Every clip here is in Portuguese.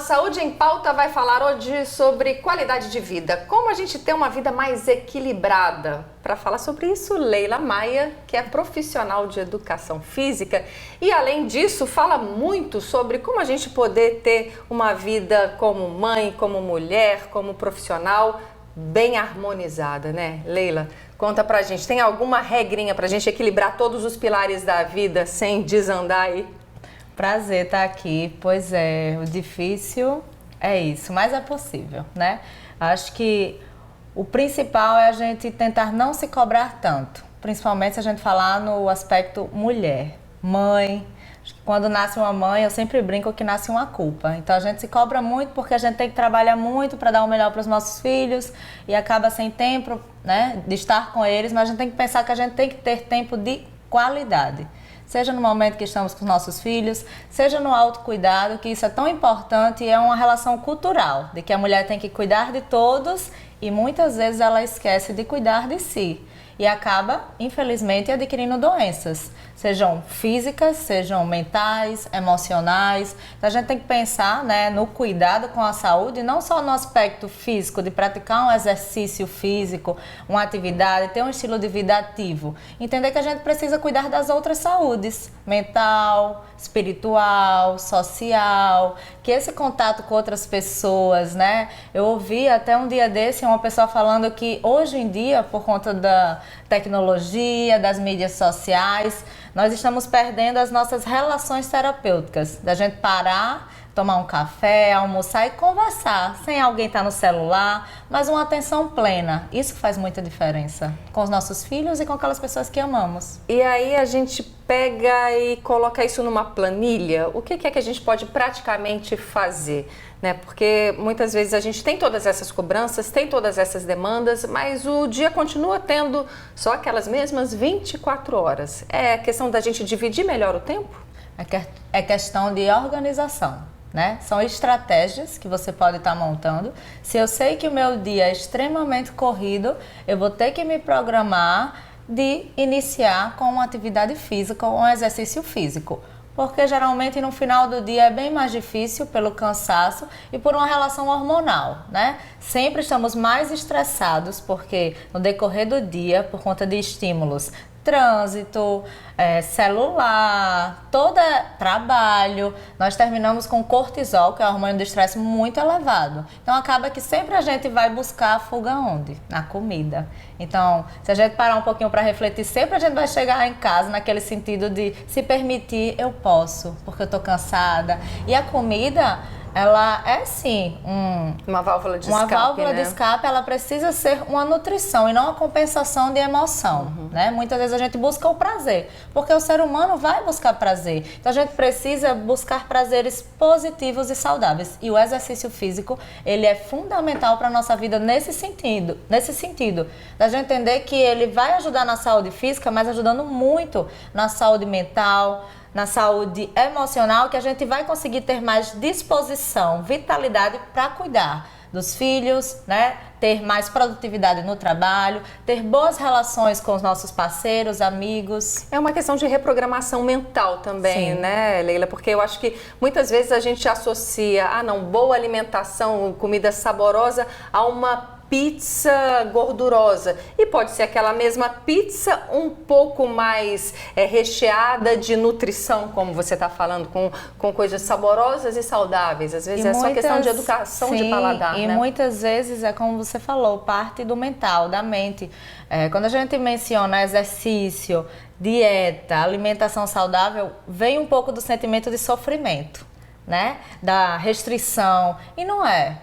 Saúde em Pauta vai falar hoje sobre qualidade de vida, como a gente ter uma vida mais equilibrada. Para falar sobre isso, Leila Maia, que é profissional de educação física e, além disso, fala muito sobre como a gente poder ter uma vida como mãe, como mulher, como profissional, bem harmonizada, né? Leila, conta pra gente, tem alguma regrinha pra gente equilibrar todos os pilares da vida sem desandar aí? Prazer estar aqui, pois é, o difícil é isso, mas é possível, né? Acho que o principal é a gente tentar não se cobrar tanto, principalmente se a gente falar no aspecto mulher, mãe. Acho que quando nasce uma mãe, eu sempre brinco que nasce uma culpa. Então a gente se cobra muito porque a gente tem que trabalhar muito para dar o melhor para os nossos filhos e acaba sem tempo, né, de estar com eles, mas a gente tem que pensar que a gente tem que ter tempo de qualidade. Seja no momento que estamos com os nossos filhos, seja no autocuidado, que isso é tão importante e é uma relação cultural, de que a mulher tem que cuidar de todos e muitas vezes ela esquece de cuidar de si e acaba, infelizmente, adquirindo doenças, sejam físicas, sejam mentais, emocionais. Então a gente tem que pensar, né, no cuidado com a saúde, não só no aspecto físico, de praticar um exercício físico, uma atividade, ter um estilo de vida ativo. Entender que a gente precisa cuidar das outras saúdes, mental, espiritual, social, que esse contato com outras pessoas, né? Eu ouvi até um dia desse uma pessoa falando que hoje em dia, por conta da tecnologia, das mídias sociais, nós estamos perdendo as nossas relações terapêuticas, da gente parar, tomar um café, almoçar e conversar, sem alguém estar no celular, mas uma atenção plena. Isso faz muita diferença com os nossos filhos e com aquelas pessoas que amamos. E aí a gente pega e coloca isso numa planilha. O que é que a gente pode praticamente fazer? Né? Porque muitas vezes a gente tem todas essas cobranças, tem todas essas demandas, mas o dia continua tendo só aquelas mesmas 24 horas. É questão da gente dividir melhor o tempo? É questão de organização. Né? São estratégias que você pode estar montando. Se eu sei que o meu dia é extremamente corrido, eu vou ter que me programar de iniciar com uma atividade física ou um exercício físico. Porque geralmente no final do dia é bem mais difícil pelo cansaço e por uma relação hormonal, né? Sempre estamos mais estressados porque no decorrer do dia, por conta de estímulos, trânsito, celular, todo trabalho, nós terminamos com cortisol, que é o hormônio do estresse, muito elevado. Então acaba que sempre a gente vai buscar a fuga onde? Na comida. Então, se a gente parar um pouquinho para refletir, sempre a gente vai chegar em casa naquele sentido de se permitir, eu posso, porque eu tô cansada. E a comida, ela é sim uma válvula de escape. Uma válvula, né? de escape, ela precisa ser uma nutrição e não uma compensação de emoção, né? Muitas vezes a gente busca o prazer, porque o ser humano vai buscar prazer. Então a gente precisa buscar prazeres positivos e saudáveis. E o exercício físico, ele é fundamental para a nossa vida nesse sentido, da gente entender que ele vai ajudar na saúde física, mas ajudando muito na saúde mental, na saúde emocional, que a gente vai conseguir ter mais disposição, vitalidade para cuidar dos filhos, né? Ter mais produtividade no trabalho, ter boas relações com os nossos parceiros, amigos. É uma questão de reprogramação mental também, Sim. né, Leila? Porque eu acho que muitas vezes a gente associa, boa alimentação, comida saborosa, a uma pizza gordurosa. E pode ser aquela mesma pizza um pouco mais recheada de nutrição, como você está falando, com coisas saborosas e saudáveis. Às vezes só questão de educação, de paladar, e né? muitas vezes é como você falou, parte do mental, da mente. Quando a gente menciona exercício, dieta, alimentação saudável, vem um pouco do sentimento de sofrimento, né? Da restrição. E não é.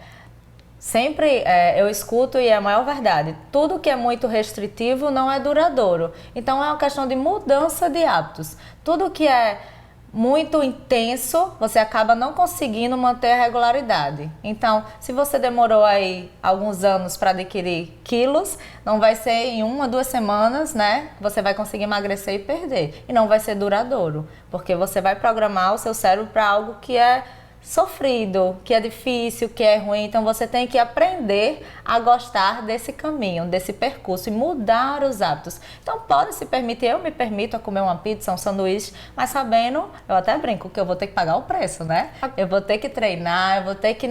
Sempre eu escuto e é a maior verdade, tudo que é muito restritivo não é duradouro. Então é uma questão de mudança de hábitos. Tudo que é muito intenso, você acaba não conseguindo manter a regularidade. Então, se você demorou aí alguns anos para adquirir quilos, não vai ser em 1 a 2 semanas, né, que você vai conseguir emagrecer e perder. E não vai ser duradouro, porque você vai programar o seu cérebro para algo que é sofrido, que é difícil, que é ruim. Então você tem que aprender a gostar desse caminho, desse percurso e mudar os hábitos. Então pode se permitir, eu me permito a comer uma pizza, um sanduíche, mas sabendo, eu até brinco que eu vou ter que pagar o preço, né? Eu vou ter que treinar, eu vou ter que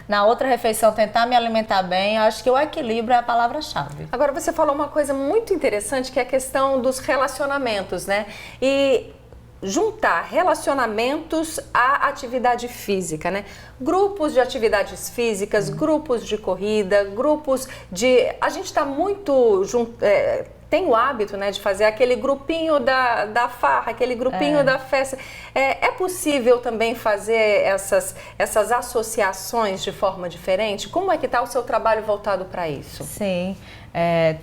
na outra refeição tentar me alimentar bem. Eu acho que o equilíbrio é a palavra-chave. Agora você falou uma coisa muito interessante que é a questão dos relacionamentos, né? E juntar relacionamentos à atividade física, né? Grupos de atividades físicas, grupos de corrida, grupos de... A gente está muito tem o hábito, né, de fazer aquele grupinho da farra, aquele grupinho da festa. É possível também fazer essas associações de forma diferente? Como é que está o seu trabalho voltado para isso? Sim.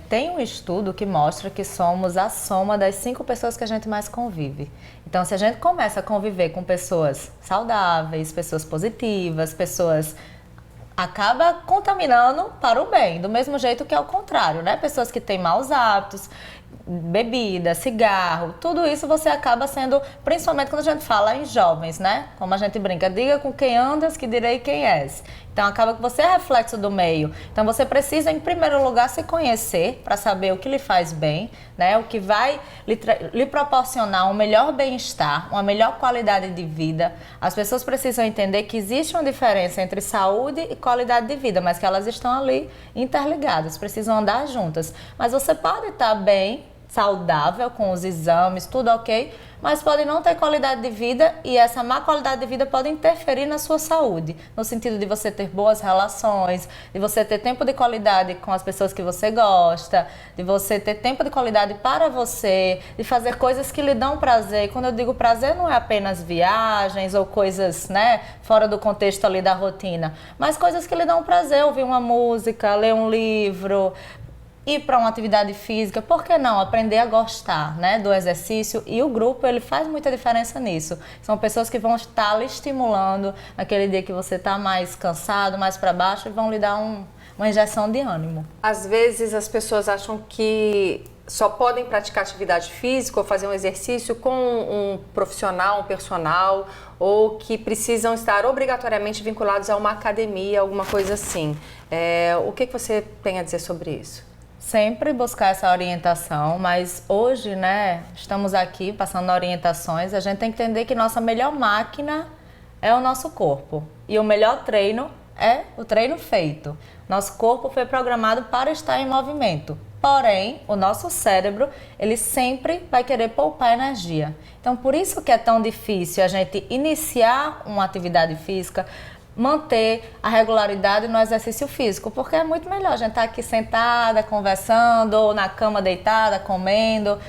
Tem um estudo que mostra que somos a soma das 5 pessoas que a gente mais convive. Então, se a gente começa a conviver com pessoas saudáveis, pessoas positivas, pessoas... acaba contaminando para o bem, do mesmo jeito que é o contrário, né? Pessoas que têm maus hábitos, bebida, cigarro, tudo isso você acaba sendo, principalmente quando a gente fala em jovens, né? Como a gente brinca, diga com quem andas que direi quem és. Então acaba que você é reflexo do meio. Então você precisa, em primeiro lugar, se conhecer para saber o que lhe faz bem, né? O que vai lhe proporcionar um melhor bem-estar, uma melhor qualidade de vida. As pessoas precisam entender que existe uma diferença entre saúde e qualidade de vida, mas que elas estão ali interligadas, precisam andar juntas. Mas você pode estar bem, saudável, com os exames, tudo ok, mas pode não ter qualidade de vida e essa má qualidade de vida pode interferir na sua saúde, no sentido de você ter boas relações, de você ter tempo de qualidade com as pessoas que você gosta, de você ter tempo de qualidade para você, de fazer coisas que lhe dão prazer. E quando eu digo prazer, não é apenas viagens ou coisas, né, fora do contexto ali da rotina, mas coisas que lhe dão prazer, ouvir uma música, ler um livro, ir para uma atividade física, por que não aprender a gostar, né, do exercício? E o grupo, ele faz muita diferença nisso. São pessoas que vão estar lhe estimulando naquele dia que você está mais cansado, mais para baixo, e vão lhe dar uma injeção de ânimo. Às vezes as pessoas acham que só podem praticar atividade física ou fazer um exercício com um profissional, um personal, ou que precisam estar obrigatoriamente vinculados a uma academia, alguma coisa assim. O que você tem a dizer sobre isso? Sempre buscar essa orientação, mas hoje, né, estamos aqui passando orientações, a gente tem que entender que nossa melhor máquina é o nosso corpo e o melhor treino é o treino feito. Nosso corpo foi programado para estar em movimento, porém, o nosso cérebro, ele sempre vai querer poupar energia. Então, por isso que é tão difícil a gente iniciar uma atividade física, manter a regularidade no exercício físico, porque é muito melhor a gente estar aqui sentada, conversando, ou na cama deitada, comendo.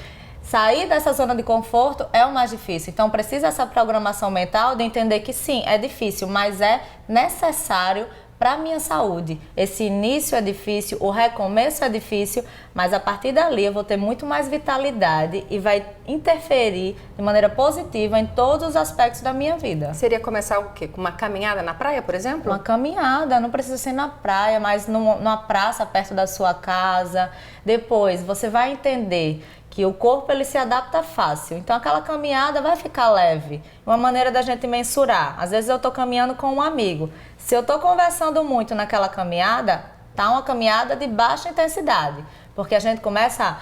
Sair dessa zona de conforto é o mais difícil. Então precisa essa programação mental de entender que sim, é difícil, mas é necessário para a minha saúde. Esse início é difícil, o recomeço é difícil, mas a partir dali eu vou ter muito mais vitalidade e vai interferir de maneira positiva em todos os aspectos da minha vida. Seria começar o quê? Com uma caminhada na praia, por exemplo? Uma caminhada, não precisa ser na praia, mas numa praça perto da sua casa. Depois você vai entender que o corpo ele se adapta fácil, então aquela caminhada vai ficar leve. Uma maneira da gente mensurar, às vezes eu estou caminhando com um amigo, se eu estou conversando muito naquela caminhada, tá uma caminhada de baixa intensidade, porque a gente começa a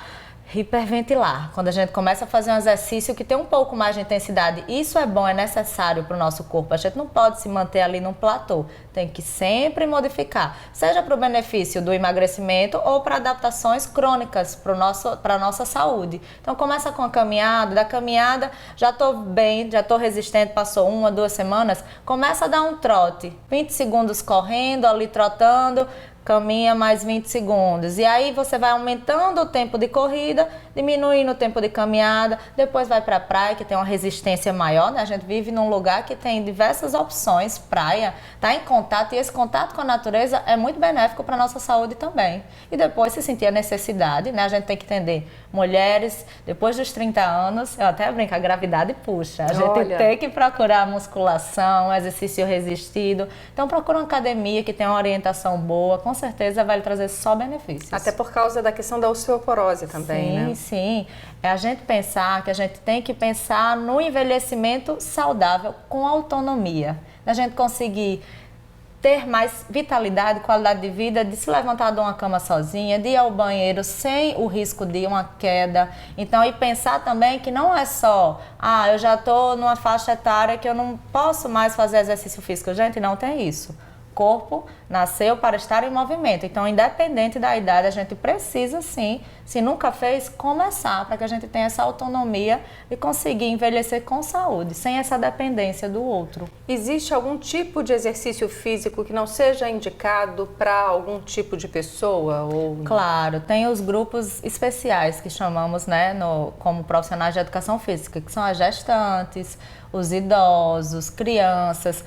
hiperventilar, quando a gente começa a fazer um exercício que tem um pouco mais de intensidade. Isso é bom, é necessário para o nosso corpo. A gente não pode se manter ali num platô, tem que sempre modificar, seja para o benefício do emagrecimento ou para adaptações crônicas para a nossa saúde. Então começa com a caminhada, da caminhada já estou bem, já estou resistente, passou 1 ou 2 semanas, começa a dar um trote, 20 segundos correndo ali, trotando, caminha mais 20 segundos. E aí você vai aumentando o tempo de corrida, diminuindo o tempo de caminhada, depois vai para a praia, que tem uma resistência maior, né? A gente vive num lugar que tem diversas opções, praia, tá em contato, e esse contato com a natureza é muito benéfico para a nossa saúde também. E depois, se sentir a necessidade, né? A gente tem que entender, mulheres, depois dos 30 anos, eu até brinco, a gravidade puxa. A gente tem que procurar musculação, exercício resistido. Então procura uma academia que tem uma orientação boa, com certeza vai lhe trazer só benefícios. Até por causa da questão da osteoporose também, sim, né? Sim, é a gente pensar que a gente tem que pensar no envelhecimento saudável com autonomia. da gente conseguir ter mais vitalidade, qualidade de vida, de se levantar de uma cama sozinha, de ir ao banheiro sem o risco de uma queda. Então, e pensar também que não é só, eu já estou numa faixa etária que eu não posso mais fazer exercício físico. Gente, não tem isso. O corpo nasceu para estar em movimento. Então, independente da idade, a gente precisa sim, se nunca fez, começar para que a gente tenha essa autonomia de conseguir envelhecer com saúde, sem essa dependência do outro. Existe algum tipo de exercício físico que não seja indicado para algum tipo de pessoa? Ou... Claro, tem os grupos especiais que chamamos, né, como profissionais de educação física, que são as gestantes, os idosos, crianças.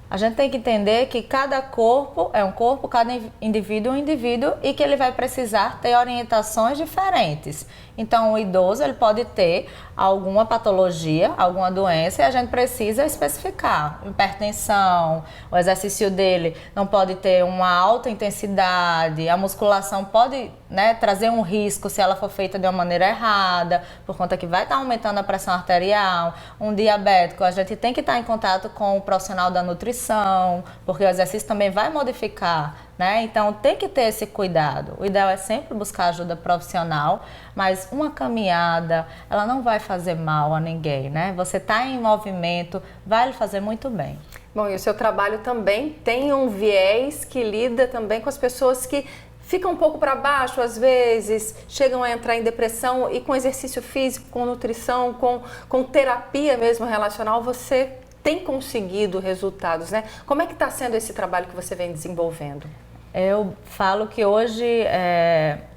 A gente tem que entender que cada corpo é um corpo, cada indivíduo é um indivíduo e que ele vai precisar ter orientações diferentes. Então, o idoso ele pode ter alguma patologia, alguma doença e a gente precisa especificar. Hipertensão, o exercício dele não pode ter uma alta intensidade, a musculação pode, né, trazer um risco se ela for feita de uma maneira errada, por conta que vai estar aumentando a pressão arterial. Um diabético, a gente tem que estar em contato com o profissional da nutrição, porque o exercício também vai modificar, né? Então tem que ter esse cuidado. O ideal é sempre buscar ajuda profissional, mas uma caminhada, ela não vai fazer mal a ninguém, né? Você está em movimento, vai lhe fazer muito bem. Bom, e o seu trabalho também tem um viés que lida também com as pessoas que ficam um pouco para baixo às vezes, chegam a entrar em depressão e com exercício físico, com nutrição, com terapia mesmo relacional, você tem conseguido resultados, né? Como é que está sendo esse trabalho que você vem desenvolvendo? Eu falo que hoje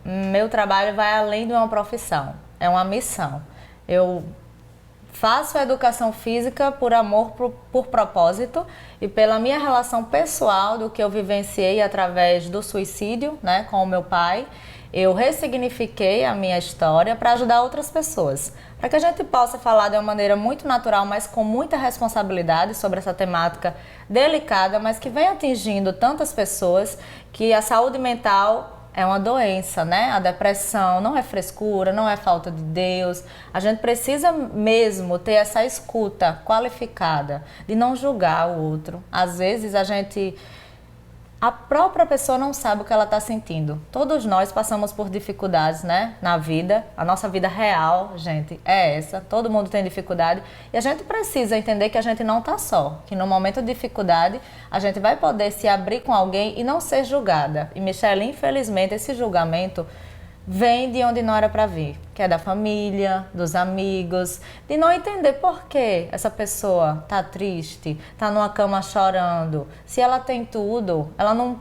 meu trabalho vai além de uma profissão, é uma missão. Eu faço a educação física por amor, por propósito e pela minha relação pessoal do que eu vivenciei através do suicídio, né, com o meu pai. Eu ressignifiquei a minha história para ajudar outras pessoas, para que a gente possa falar de uma maneira muito natural, mas com muita responsabilidade sobre essa temática delicada, mas que vem atingindo tantas pessoas, que a saúde mental é uma doença, né? A depressão não é frescura, não é falta de Deus. A gente precisa mesmo ter essa escuta qualificada de não julgar o outro. Às vezes a própria pessoa não sabe o que ela está sentindo. Todos nós passamos por dificuldades, né, na vida. A nossa vida real, gente, é essa. Todo mundo tem dificuldade. E a gente precisa entender que a gente não está só. Que no momento de dificuldade, a gente vai poder se abrir com alguém e não ser julgada. E, Michele, infelizmente, esse julgamento vem de onde não era para vir, que é da família, dos amigos, de não entender por que essa pessoa tá triste, tá numa cama chorando. Se ela tem tudo, ela não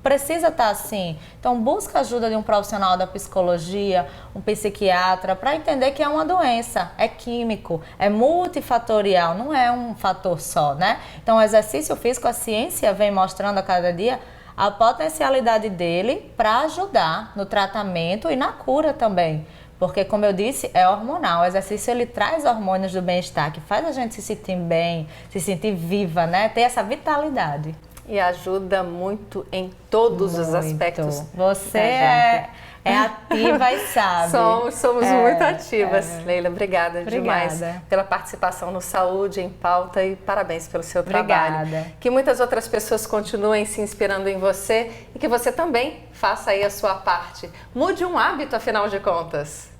precisa estar assim. Então busca a ajuda de um profissional da psicologia, um psiquiatra, para entender que é uma doença, é químico, é multifatorial, não é um fator só, né? Então o exercício físico, a ciência vem mostrando a cada dia a potencialidade dele para ajudar no tratamento e na cura também. Porque, como eu disse, é hormonal. O exercício, ele traz hormônios do bem-estar, que faz a gente se sentir bem, se sentir viva, né? Ter essa vitalidade. E ajuda muito em todos os aspectos. Você é ativa e sabe. Somos muito ativas. Leila, obrigada demais pela participação no Saúde em Pauta e parabéns pelo seu trabalho. Que muitas outras pessoas continuem se inspirando em você e que você também faça aí a sua parte. Mude um hábito, afinal de contas.